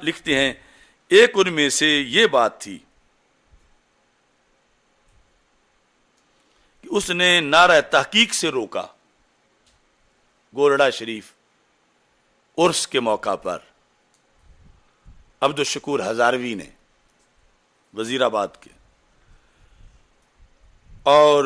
لکھتے ہیں ایک ان میں سے یہ بات تھی کہ اس نے نعرہ تحقیق سے روکا گولڑا شریف عرس کے موقع پر عبدالشکور ہزاروی نے وزیر آباد کے، اور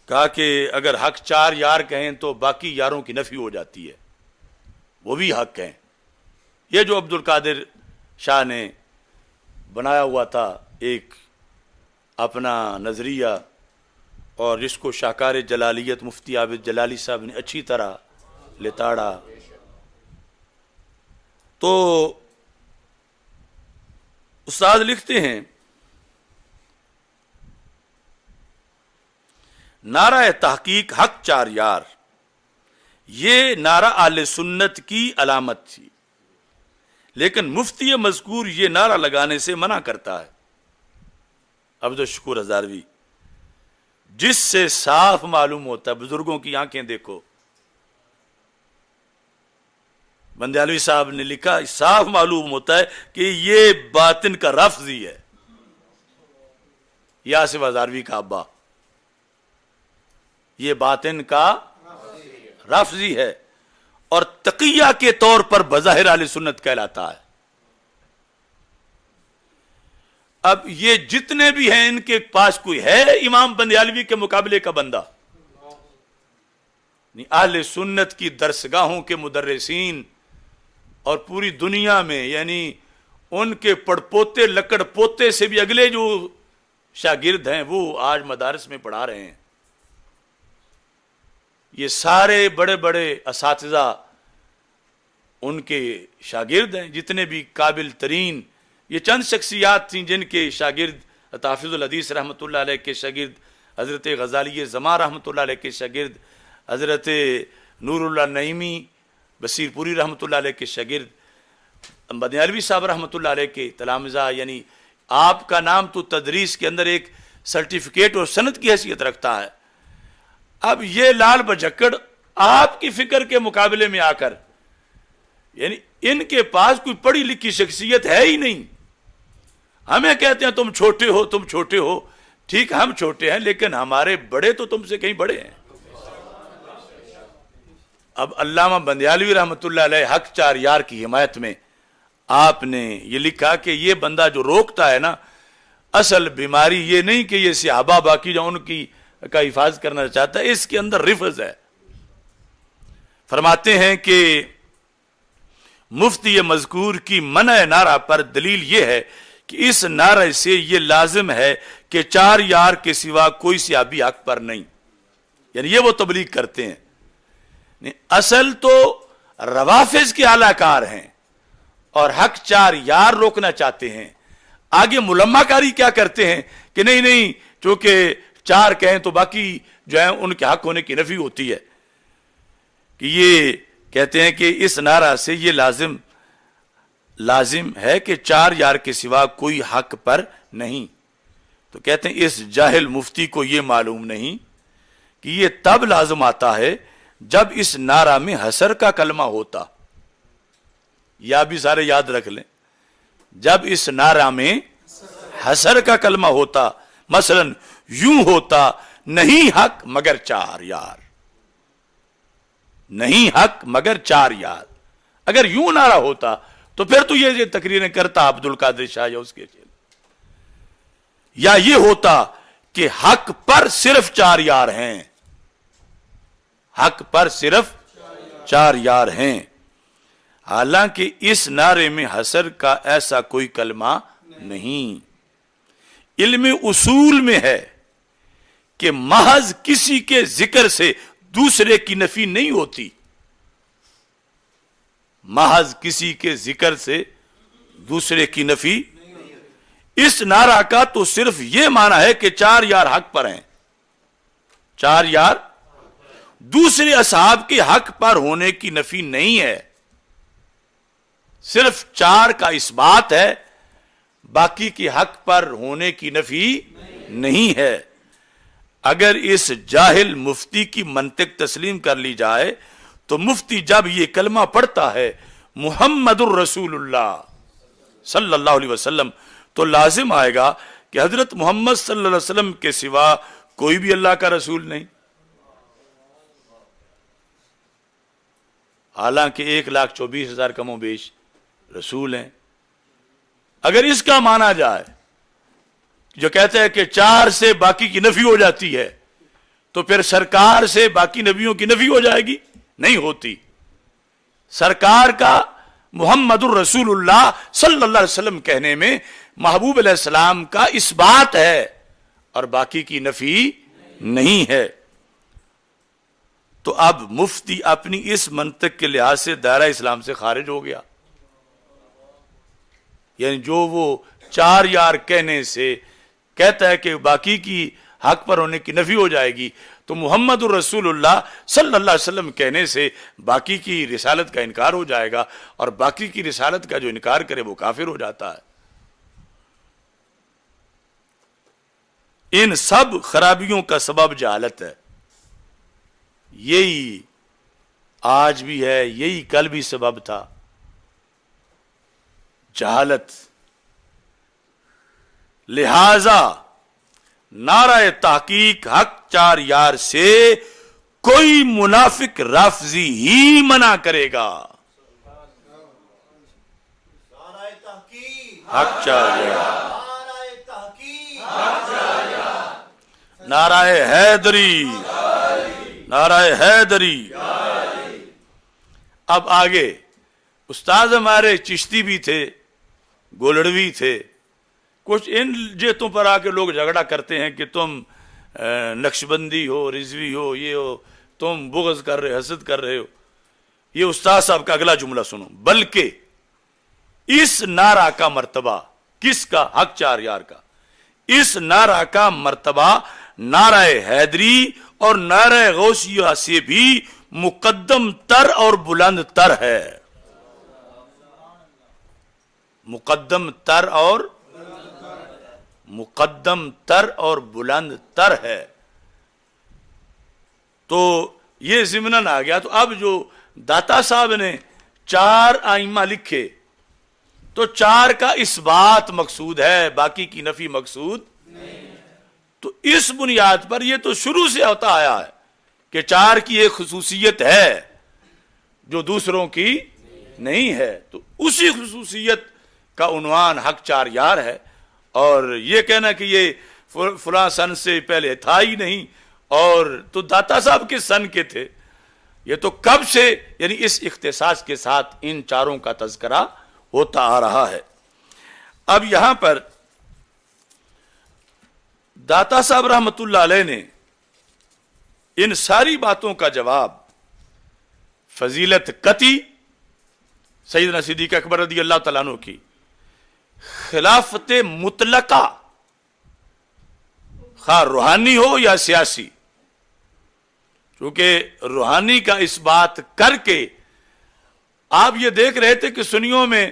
کہا کہ اگر حق 4 یار کہیں تو باقی یاروں کی نفی ہو جاتی ہے، وہ بھی حق ہیں۔ یہ جو عبد القادر شاہ نے بنایا ہوا تھا ایک اپنا نظریہ، اور جس کو شاہکار جلالیت مفتی عابد جلالی صاحب نے اچھی طرح لتاڑا، تو استاد لکھتے ہیں نعرہ تحقیق حق 4 یار، یہ نعرہ اہل سنت کی علامت تھی، لیکن مفتی مذکور یہ نعرہ لگانے سے منع کرتا ہے عبدالشکور ہزاروی، جس سے صاف معلوم ہوتا ہے، بزرگوں کی آنکھیں دیکھو، بندیالوی صاحب نے لکھا، صاف معلوم ہوتا ہے کہ یہ باطن کا رفضی ہے، یاسف ہزاروی کا ابا، یہ باطن کا رفضی ہے اور تقیہ کے طور پر بظاہر اہل سنت کہلاتا ہے۔ اب یہ جتنے بھی ہیں ان کے پاس کوئی ہے امام بندیالوی کے مقابلے کا بندہ؟ اہل سنت کی درسگاہوں کے مدرسین اور پوری دنیا میں، یعنی ان کے پڑپوتے لکڑ پوتے سے بھی اگلے جو شاگرد ہیں وہ آج مدارس میں پڑھا رہے ہیں۔ یہ سارے بڑے بڑے اساتذہ ان کے شاگرد ہیں، جتنے بھی قابل ترین، یہ چند شخصیات تھیں جن کے شاگرد حافظ الحدیث رحمۃ اللہ علیہ کے شاگرد حضرت غزالی زمان رحمۃ اللہ علیہ کے شاگرد حضرت نور اللہ نعیمی بصیر پوری رحمۃ اللہ علیہ کے شاگرد بندیالوی صاحب رحمۃ اللہ علیہ کے تلامذہ، یعنی آپ کا نام تو تدریس کے اندر ایک سرٹیفکیٹ اور سند کی حیثیت رکھتا ہے۔ اب یہ لال بجھکڑ آپ کی فکر کے مقابلے میں آ کر، یعنی ان کے پاس کوئی پڑھی لکھی شخصیت ہے ہی نہیں، ہمیں کہتے ہیں تم چھوٹے ہو، تم چھوٹے ہو، ٹھیک ہم چھوٹے ہیں لیکن ہمارے بڑے تو تم سے کہیں بڑے ہیں۔ اب علامہ بندیالوی رحمۃ اللہ علیہ حق 4 یار کی حمایت میں آپ نے یہ لکھا کہ یہ بندہ جو روکتا ہے نا، اصل بیماری یہ نہیں کہ یہ صحابہ باقی جو ان کی کا حفاظت کرنا چاہتا ہے، اس کے اندر رفض ہے۔ فرماتے ہیں کہ مفتی مذکور کی منع نعرہ پر دلیل یہ ہے کہ اس نعرے سے یہ لازم ہے کہ 4 یار کے سوا کوئی صحابی حق پر نہیں، یعنی یہ وہ تبلیغ کرتے ہیں۔ اصل تو روافظ کے اعلی کار ہیں اور حق 4 یار روکنا چاہتے ہیں۔ آگے ملمہ کاری کیا کرتے ہیں کہ نہیں چونکہ 4 کہیں تو باقی جو ہیں ان کے حق ہونے کی نفی ہوتی ہے، کہ یہ کہتے ہیں کہ اس نعرہ سے یہ لازم ہے کہ 4 یار کے سوا کوئی حق پر نہیں۔ تو کہتے ہیں اس جاہل مفتی کو یہ معلوم نہیں کہ یہ تب لازم آتا ہے جب اس نعرہ میں حسر کا کلمہ ہوتا، یا بھی سارے یاد رکھ لیں، جب اس نعرہ میں حسر کا کلمہ ہوتا، مثلا یوں ہوتا، نہیں حق مگر 4 یار، نہیں حق مگر 4 یار، اگر یوں نعرہ ہوتا تو پھر تو یہ تقریریں کرتا عبد القادر شاہ یا اس کے چیل، یا یہ ہوتا کہ حق پر صرف 4 یار ہیں، حق پر صرف 4 یار ہیں، حالانکہ اس نعرے میں حسر کا ایسا کوئی کلمہ نہیں۔ علم اصول میں ہے کہ محض کسی کے ذکر سے دوسرے کی نفی نہیں ہوتی، محض کسی کے ذکر سے دوسرے کی نفی، اس نعرہ کا تو صرف یہ معنی ہے کہ 4 یار حق پر ہیں، 4 یار دوسرے اصحاب کے حق پر ہونے کی نفی نہیں ہے، صرف 4 کا اس بات ہے، باقی کی حق پر ہونے کی نفی نہیں ہے۔ اگر اس جاہل مفتی کی منطق تسلیم کر لی جائے تو مفتی جب یہ کلمہ پڑھتا ہے محمد الرسول اللہ صلی اللہ علیہ وسلم تو لازم آئے گا کہ حضرت محمد صلی اللہ علیہ وسلم کے سوا کوئی بھی اللہ کا رسول نہیں. حالانکہ 1,24,000 کم و بیش رسول ہیں. اگر اس کا مانا جائے جو کہتے ہیں کہ 4 سے باقی کی نفی ہو جاتی ہے تو پھر سرکار سے باقی نبیوں کی نفی ہو جائے گی؟ نہیں ہوتی. سرکار کا محمد الرسول اللہ صلی اللہ علیہ وسلم کہنے میں محبوب علیہ السلام کا اس بات ہے اور باقی کی نفی نہیں ہے. تو اب مفتی اپنی اس منطق کے لحاظ سے دائرہ اسلام سے خارج ہو گیا. یعنی جو وہ 4 یار کہنے سے کہتا ہے کہ باقی کی حق پر ہونے کی نفی ہو جائے گی تو محمد الرسول اللہ صلی اللہ علیہ وسلم کہنے سے باقی کی رسالت کا انکار ہو جائے گا اور باقی کی رسالت کا جو انکار کرے وہ کافر ہو جاتا ہے. ان سب خرابیوں کا سبب جہالت ہے. یہی آج بھی ہے, یہی کل بھی سبب تھا, جہالت. لہذا نعرہ تحقیق حق 4 یار سے کوئی منافق رافضی ہی منع کرے گا. حق 4 یار, نعرہ حیدری, نعرہ حیدری. اب آگے استاد ہمارے چشتی بھی تھے, گولڑوی تھے. کچھ ان جہتوں پر آ کے لوگ جھگڑا کرتے ہیں کہ تم نقشبندی ہو, رضوی ہو, یہ ہو, تم بغض کر رہے, حسد کر رہے ہو. یہ استاد صاحب کا اگلا جملہ سنو. بلکہ اس نعرہ کا مرتبہ, کس کا؟ حق 4 یار کا. اس نعرہ کا مرتبہ نعرہ حیدری اور نعرہ غوثیہ سے بھی مقدم تر اور بلند تر ہے. مقدم تر اور بلند تر ہے. تو یہ ضمناً آ گیا. تو اب جو داتا صاحب نے 4 آئمہ لکھے تو 4 کا اس بات مقصود ہے, باقی کی نفی مقصود نہیں. تو اس بنیاد پر یہ تو شروع سے ہوتا آیا ہے کہ 4 کی ایک خصوصیت ہے جو دوسروں کی نہیں ہے. تو اسی خصوصیت کا عنوان حق 4 یار ہے. اور یہ کہنا کہ یہ فلاں سن سے پہلے تھا ہی نہیں, اور تو داتا صاحب کے سن کے تھے, یہ تو کب سے, یعنی اس اختصاص کے ساتھ ان 4 کا تذکرہ ہوتا آ رہا ہے. اب یہاں پر داتا صاحب رحمت اللہ علیہ نے ان ساری باتوں کا جواب فضیلت قطعی سیدنا صدیق اکبر رضی اللہ تعالیٰ عنہ کی, خلافت مطلقہ خواہ روحانی ہو یا سیاسی, کیونکہ روحانی کا اس بات کر کے آپ یہ دیکھ رہے تھے کہ سنیوں میں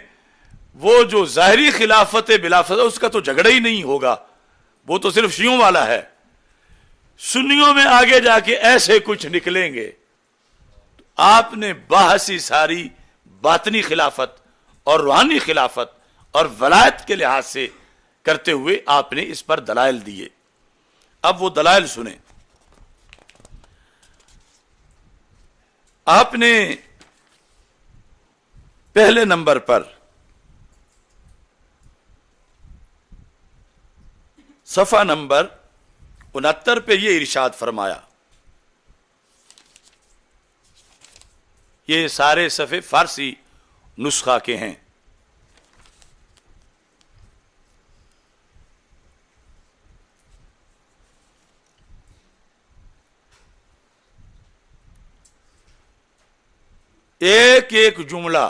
وہ جو ظاہری خلافت بلا فضا اس کا تو جھگڑا ہی نہیں ہوگا, وہ تو صرف شیعوں والا ہے. سنیوں میں آگے جا کے ایسے کچھ نکلیں گے. آپ نے بحثی ساری باطنی خلافت اور روحانی خلافت اور ولایت کے لحاظ سے کرتے ہوئے آپ نے اس پر دلائل دیے. اب وہ دلائل سنیں. آپ نے پہلے نمبر پر صفحہ نمبر 69 پہ یہ ارشاد فرمایا. یہ سارے صفحے فارسی نسخہ کے ہیں. ایک ایک جملہ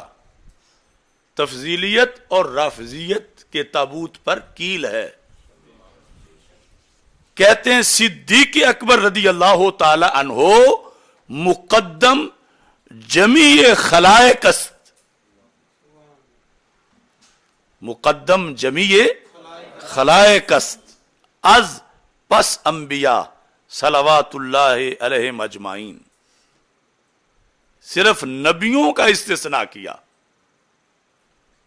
تفضیلیت اور رافضیت کے تابوت پر کیل ہے. کہتے ہیں صدیق اکبر رضی اللہ تعالی عنہ مقدم جمیع خلائق است. مقدم جمیع خلائق است از پس انبیاء صلوات اللہ علیہم اجمعین. صرف نبیوں کا استثناء کیا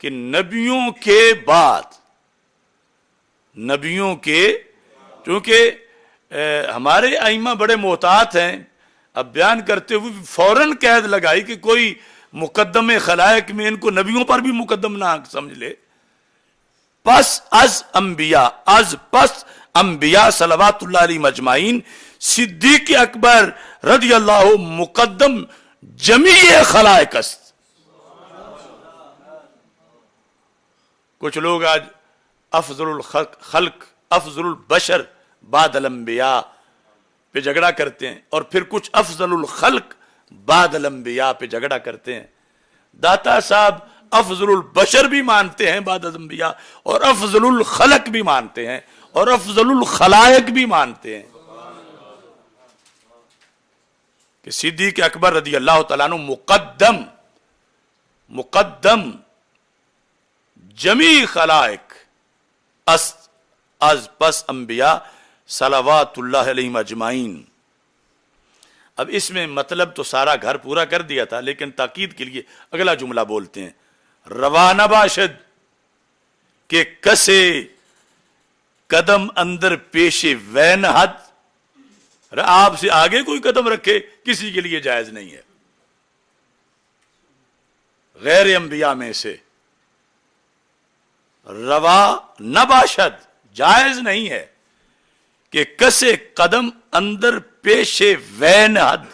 کہ نبیوں کے بعد، نبیوں کے، چونکہ ہمارے ائمہ بڑے محتاط ہیں، اب بیان کرتے ہوئے فوراً قید لگائی کہ کوئی مقدم خلائق میں ان کو نبیوں پر بھی مقدم نہ سمجھ لے. پس انبیاء صلوات اللہ علیہ مجمعین، صدیق اکبر رضی اللہ مقدم جمیع خلائق است. کچھ لوگ آج افضل الخلق افضل البشر بعد الانبیاء پہ جھگڑا کرتے ہیں، اور پھر کچھ افضل الخلق بعد الانبیاء پہ جھگڑا کرتے ہیں. داتا صاحب افضل البشر بھی مانتے ہیں بعد الانبیاء، اور افضل الخلق بھی مانتے ہیں، اور افضل الخلائق بھی مانتے ہیں کہ صدیق اکبر رضی اللہ تعالیٰ عنہ مقدم جمیع خلائق است از پس انبیاء صلوات اللہ علیہم اجمعین. اب اس میں مطلب تو سارا گھر پورا کر دیا تھا، لیکن تاکید کے لیے اگلا جملہ بولتے ہیں، روانہ باشد کہ کسے قدم اندر پیش وین حد، آپ سے آگے کوئی قدم رکھے کسی کے لیے جائز نہیں ہے. غیر انبیاء میں سے روا نہ باشد، جائز نہیں ہے کہ کسے قدم اندر پیش وین حد،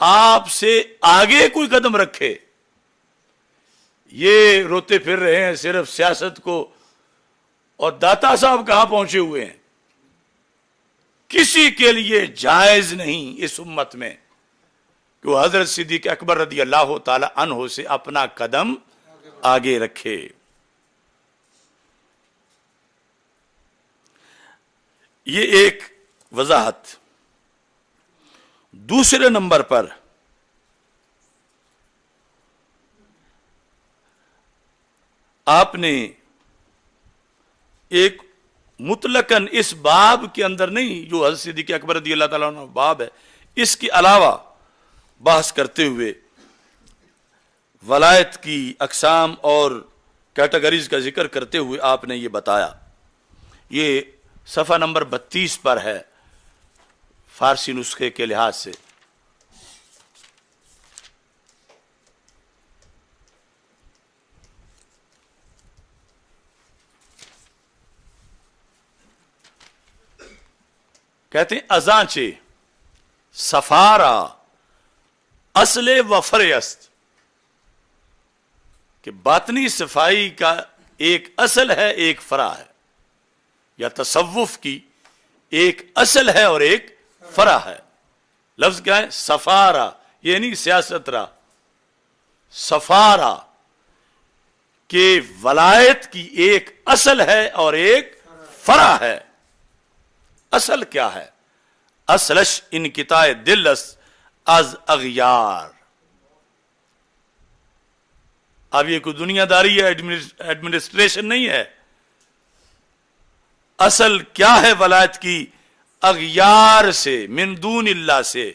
آپ سے آگے کوئی قدم رکھے. یہ روتے پھر رہے ہیں صرف سیاست کو، اور داتا صاحب کہاں پہنچے ہوئے ہیں. کسی کے لیے جائز نہیں اس امت میں کہ وہ حضرت صدیق اکبر رضی اللہ تعالی عنہ سے اپنا قدم آگے رکھے. یہ ایک وضاحت. دوسرے نمبر پر آپ نے ایک مطلقاً اس باب کے اندر نہیں، جو حضرت صدیق اکبر رضی اللہ تعالیٰ عنہ باب ہے، اس کے علاوہ بحث کرتے ہوئے ولایت کی اقسام اور کیٹیگریز کا ذکر کرتے ہوئے آپ نے یہ بتایا. یہ صفحہ نمبر 32 پر ہے فارسی نسخے کے لحاظ سے. کہتے ہیں ازانچہ سفارا اصل و فرع است، کہ باطنی صفائی کا ایک اصل ہے ایک فرع ہے، یا تصوف کی ایک اصل ہے اور ایک فرع ہے. لفظ کیا ہے؟ سفارا، یہ نہیں سیاست را، سفارا کہ ولایت کی ایک اصل ہے اور ایک فرع ہے. اصل کیا ہے؟ اصلش انقطاع دل است از اغیار. اب یہ کوئی دنیا داری ہے، ایڈمنسٹریشن نہیں ہے. اصل کیا ہے ولایت کی؟ اغیار سے، من دون اللہ سے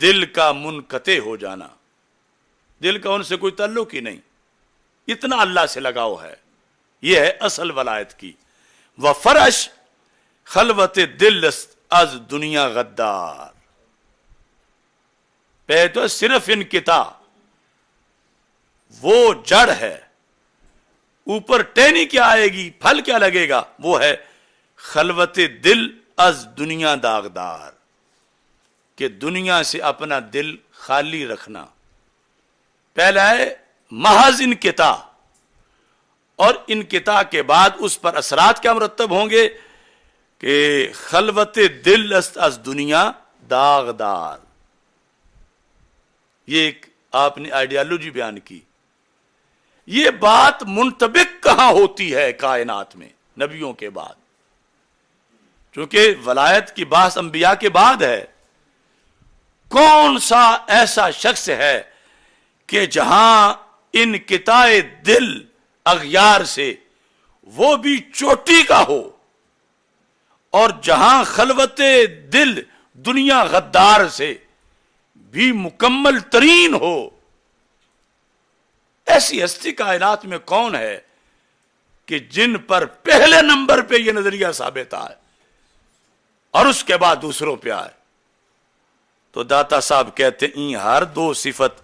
دل کا منقطع ہو جانا. دل کا ان سے کوئی تعلق ہی نہیں، اتنا اللہ سے لگاؤ ہے. یہ ہے اصل ولایت کی. وفرش خلوت دل از دنیا غدار. پہ تو صرف انقطاع، وہ جڑ ہے، اوپر ٹہنی کیا آئے گی، پھل کیا لگے گا؟ وہ ہے خلوت دل از دنیا داغدار، کہ دنیا سے اپنا دل خالی رکھنا. پہلا ہے محض انقطاع، اور انقطاع کے بعد اس پر اثرات کیا مرتب ہوں گے کہ خلوت دل است از دنیا داغدار. یہ ایک آپ نے آئیڈیالوجی بیان کی. یہ بات منطبق کہاں ہوتی ہے کائنات میں نبیوں کے بعد؟ چونکہ ولایت کی بحث انبیاء کے بعد ہے. کون سا ایسا شخص ہے کہ جہاں انقطاع دل اغیار سے وہ بھی چوٹی کا ہو، اور جہاں خلوت دل دنیا غدار سے بھی مکمل ترین ہو، ایسی ہستی کائنات میں کون ہے کہ جن پر پہلے نمبر پہ یہ نظریہ ثابت آئے اور اس کے بعد دوسروں پہ آئے؟ تو داتا صاحب کہتے ہیں ہر دو صفت